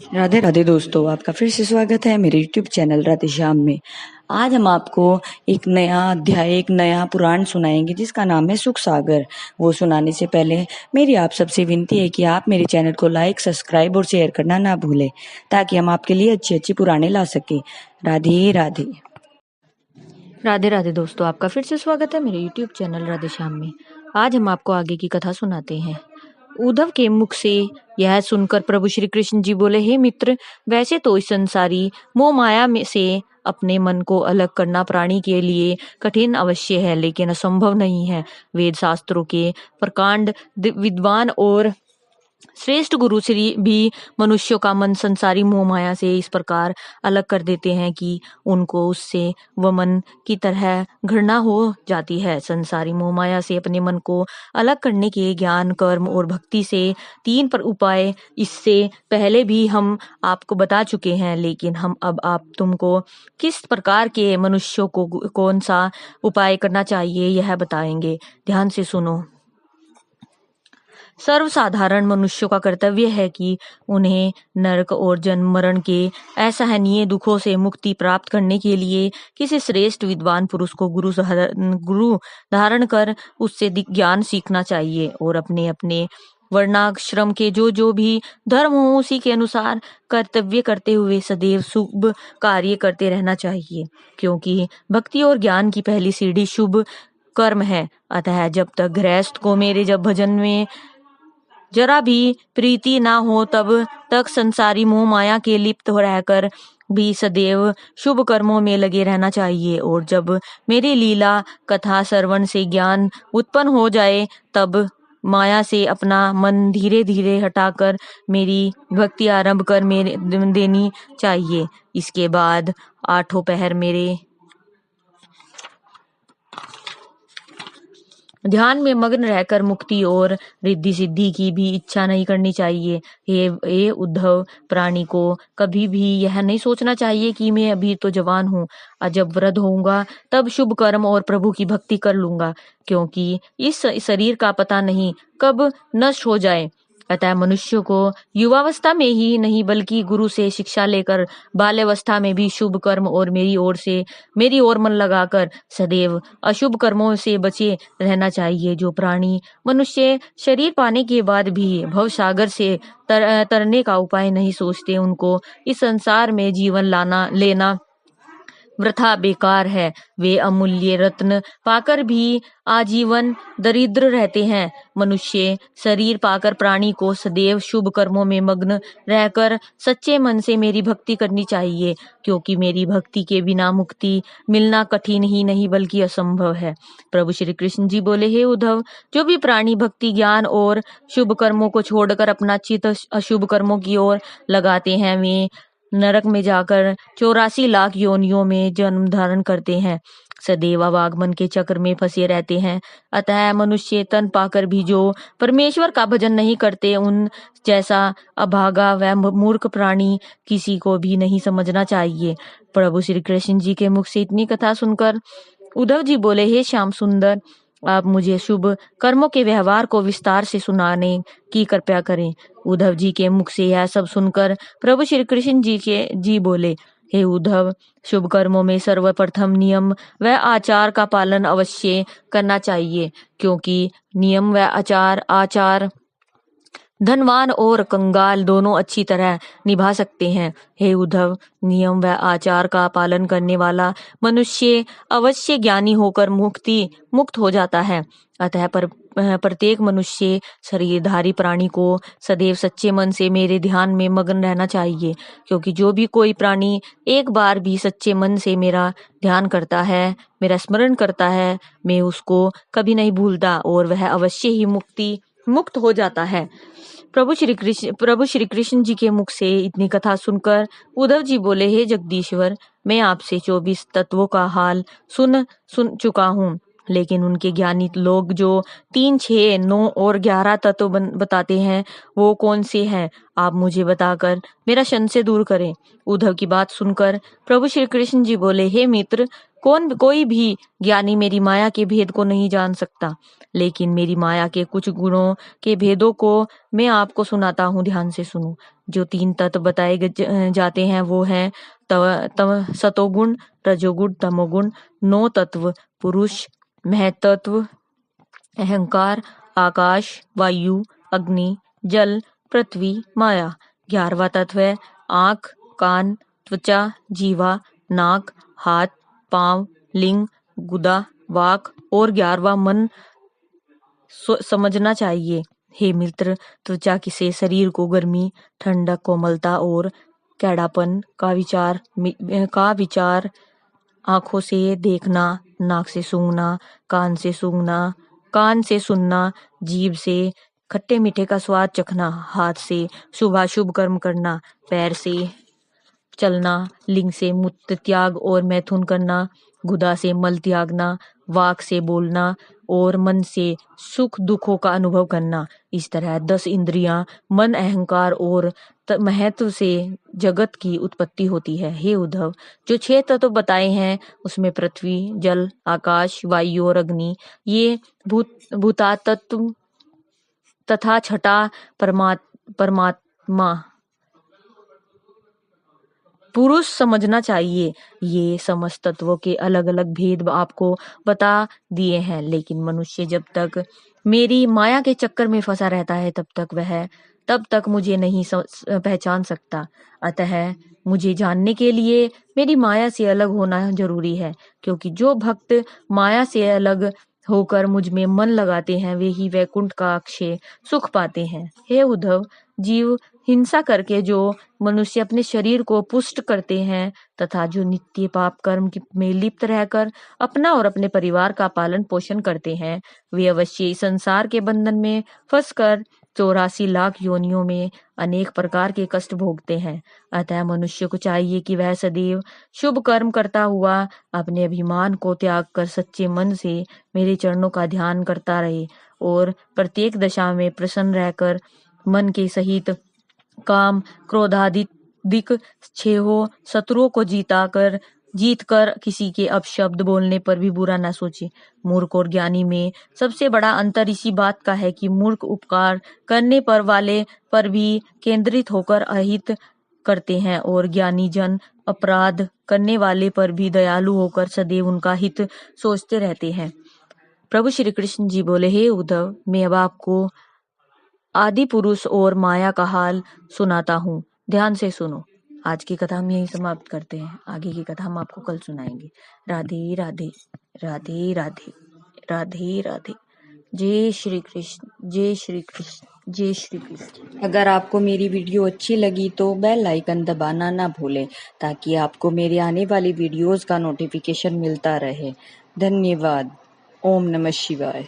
राधे राधे दोस्तों, आपका फिर से स्वागत है मेरे YouTube चैनल राधे श्याम में। आज हम आपको एक नया अध्याय, एक नया पुराण सुनाएंगे जिसका नाम है सुख सागर। वो सुनाने से पहले मेरी आप सबसे विनती है कि आप मेरे चैनल को लाइक, सब्सक्राइब और शेयर करना ना भूलें, ताकि हम आपके लिए अच्छी अच्छी पुराणे ला सके। राधे राधे। राधे राधे दोस्तों, आपका फिर से स्वागत है मेरे YouTube चैनल राधे श्याम में। आज हम आपको आगे की कथा सुनाते हैं। उद्धव के मुख से यह सुनकर प्रभु श्री कृष्ण जी बोले, हे मित्र, वैसे तो इस संसारी मोह माया में से अपने मन को अलग करना प्राणी के लिए कठिन अवश्य है, लेकिन असंभव नहीं है। वेद शास्त्रों के प्रकांड विद्वान और श्रेष्ठ गुरु श्री भी मनुष्यों का मन संसारी मोह माया से इस प्रकार अलग कर देते हैं कि उनको उससे वमन की तरह घृणा हो जाती है। संसारी मोह माया से अपने मन को अलग करने के ज्ञान, कर्म और भक्ति से तीन पर उपाय इससे पहले भी हम आपको बता चुके हैं, लेकिन हम अब आप तुमको किस प्रकार के मनुष्यों को कौन सा उपाय करना चाहिए यह बताएंगे। ध्यान से सुनो। सर्वसाधारण मनुष्यों का कर्तव्य है कि उन्हें नरक और जन्म मरण के असहनीय दुखों से मुक्ति प्राप्त करने के लिए किसी श्रेष्ठ विद्वान पुरुष को गुरु धारण कर उससे ज्ञान सीखना चाहिए और अपने अपने वर्णाश्रम के जो भी धर्म हो उसी के अनुसार कर्तव्य करते हुए सदैव शुभ कार्य करते रहना चाहिए, क्योंकि भक्ति और ज्ञान की पहली सीढ़ी शुभ कर्म है। अतः जब तक गृहस्थ को मेरे जब भजन में जरा भी प्रीति ना हो तब तक संसारी मोह माया के लिप्त हो रहकर भी सदैव शुभ कर्मों में लगे रहना चाहिए। और जब मेरी लीला कथा श्रवण से ज्ञान उत्पन्न हो जाए तब माया से अपना मन धीरे धीरे हटाकर मेरी भक्ति आरंभ कर मेरे देनी चाहिए। इसके बाद 8 पहर मेरे ध्यान में मग्न रहकर मुक्ति और रिद्धि सिद्धि की भी इच्छा नहीं करनी चाहिए। हे उद्धव, प्राणी को कभी भी यह नहीं सोचना चाहिए कि मैं अभी तो जवान हूँ, जब वृद्ध होऊंगा तब शुभ कर्म और प्रभु की भक्ति कर लूंगा, क्योंकि इस शरीर का पता नहीं कब नष्ट हो जाए। अतः मनुष्य को युवावस्था में ही नहीं बल्कि गुरु से शिक्षा लेकर बाल्यावस्था में भी शुभ कर्म और मेरी ओर मन लगाकर सदैव अशुभ कर्मों से बचे रहना चाहिए। जो प्राणी मनुष्य शरीर पाने के बाद भी भवसागर से तरने का उपाय नहीं सोचते, उनको इस संसार में जीवन लेना वृथा बेकार है। वे अमूल्य रत्न पाकर भी आजीवन दरिद्र रहते हैं। मनुष्य शरीर पाकर प्राणी को सदैव शुभ कर्मों में मग्न रहकर सच्चे मन से मेरी भक्ति करनी चाहिए, क्योंकि मेरी भक्ति के बिना मुक्ति मिलना कठिन ही नहीं बल्कि असंभव है। प्रभु श्री कृष्ण जी बोले, हे उद्धव, जो भी प्राणी भक्ति, ज्ञान और शुभ कर्मों को छोड़कर अपना चित्त अशुभ कर्मों की ओर लगाते हैं, वे नरक में जाकर 84 लाख योनियों में जन्म धारण करते हैं, सदैव अवागमन के चक्र में फंसे रहते हैं। अतः मनुष्य तन पाकर भी जो परमेश्वर का भजन नहीं करते, उन जैसा अभागा व मूर्ख प्राणी किसी को भी नहीं समझना चाहिए। प्रभु श्री कृष्ण जी के मुख से इतनी कथा सुनकर उद्धव जी बोले, हे श्याम सुंदर, आप मुझे शुभ कर्मों के व्यवहार को विस्तार से सुनाने की कृपया करें। उद्धव जी के मुख से यह सब सुनकर प्रभु श्री कृष्ण जी बोले, हे उद्धव, शुभ कर्मों में सर्वप्रथम नियम व आचार का पालन अवश्य करना चाहिए, क्योंकि नियम व आचार धनवान और कंगाल दोनों अच्छी तरह निभा सकते हैं। हे उद्धव, नियम व आचार का पालन करने वाला मनुष्य अवश्य ज्ञानी होकर मुक्त हो जाता है। अतः प्रत्येक मनुष्य शरीरधारी प्राणी को सदैव सच्चे मन से मेरे ध्यान में मग्न रहना चाहिए, क्योंकि जो भी कोई प्राणी एक बार भी सच्चे मन से मेरा ध्यान करता है, मेरा स्मरण करता है, मैं उसको कभी नहीं भूलता और वह अवश्य ही मुक्त हो जाता है। प्रभु श्री कृष्ण जी के मुख से इतनी कथा सुनकर उद्धव जी बोले, हे जगदीश्वर, मैं आपसे 24 तत्वों का हाल सुन चुका हूँ, लेकिन उनके ज्ञानी लोग जो 3, 6, 9 और 11 तत्व बताते हैं, वो कौन से हैं? आप मुझे बताकर मेरा संशय दूर करें। उद्धव की बात सुनकर प्रभु श्री कृष्ण जी बोले, हे मित्र, कोई भी ज्ञानी मेरी माया के भेद को नहीं जान सकता, लेकिन मेरी माया के कुछ गुणों के भेदों को मैं आपको सुनाता हूँ, ध्यान से सुनो। जो 3 तत्व बताए जाते हैं वो हैं सतोगुण, रजोगुण, तमोगुण। 9 तत्व पुरुष, महतत्व, अहंकार, आकाश, वायु, अग्नि, जल, पृथ्वी, माया। 11वां तत्व है आंख, कान, त्वचा, जीवा, नाक, हाथ, पांव, लिंग, गुदा, वाक और 11वां मन समझना चाहिए। हे मित्र, त्वचा से शरीर को गर्मी, ठंडक, कोमलता और कैड़ापन का विचार, आंखों से देखना, नाक से सूंघना, कान से सुनना, जीभ से खट्टे मीठे का स्वाद चखना, हाथ से शुभाशुभ कर्म करना, पैर से चलना, लिंग से मूत्र त्याग और मैथुन करना, गुदा से मल त्यागना, वाक से बोलना और मन से सुख दुखों का अनुभव करना। इस तरह 10 इंद्रियां, मन, अहंकार और महत्व से जगत की उत्पत्ति होती है। हे उद्धव, जो 6 तत्व बताए हैं उसमें पृथ्वी, जल, आकाश, वायु और अग्नि, ये भूतातत्व तथा छठा परमात्मा पुरुष समझना चाहिए। ये समस्त तत्वों के अलग अलग भेद आपको बता दिए हैं, लेकिन मनुष्य जब तक मेरी माया के चक्कर में फंसा रहता है तब तक मुझे नहीं पहचान सकता। अतः मुझे जानने के लिए मेरी माया से अलग होना जरूरी है, क्योंकि जो भक्त माया से अलग होकर मुझ में मन लगाते हैं वे ही वैकुंठ का अक्षय सुख पाते हैं। हे उद्धव, जीव हिंसा करके जो मनुष्य अपने शरीर को पुष्ट करते हैं तथा जो नित्य पाप कर्म में लिप्त रहकर अपना और अपने परिवार का पालन पोषण करते हैं, वे अवश्य इस संसार के बंधन में फंसकर 84 लाख योनियों में अनेक प्रकार के कष्ट भोगते हैं। अतः मनुष्य को चाहिए कि वह सदैव शुभ कर्म करता हुआ अपने अभिमान को त्याग कर सच्चे मन से मेरे चरणों का ध्यान करता रहे और प्रत्येक दशा में प्रसन्न रहकर मन के सहित काम, क्रोधादिक 6 शत्रुओं को जीत कर किसी के अपशब्द बोलने पर भी बुरा न सोचे। मूर्ख और ज्ञानी में सबसे बड़ा अंतर इसी बात का है कि मूर्ख उपकार करने पर वाले पर भी केंद्रित होकर अहित करते हैं और ज्ञानी जन अपराध करने वाले पर भी दयालु होकर सदैव उनका हित सोचते रहते हैं। प्रभु श्री कृष्ण जी बोले, हे उद्धव, मैं अब आपको आदि पुरुष और माया का हाल सुनाता हूँ, ध्यान से सुनो। आज की कथा हम यहीं समाप्त करते हैं, आगे की कथा हम आपको कल सुनाएंगे। राधे राधे, राधे राधे, राधे राधे। जय श्री कृष्ण, जय श्री कृष्ण, जय श्री कृष्ण। अगर आपको मेरी वीडियो अच्छी लगी तो बेल आइकन दबाना ना भूलें, ताकि आपको मेरे आने वाली वीडियोस का नोटिफिकेशन मिलता रहे। धन्यवाद। ओम नमः शिवाय।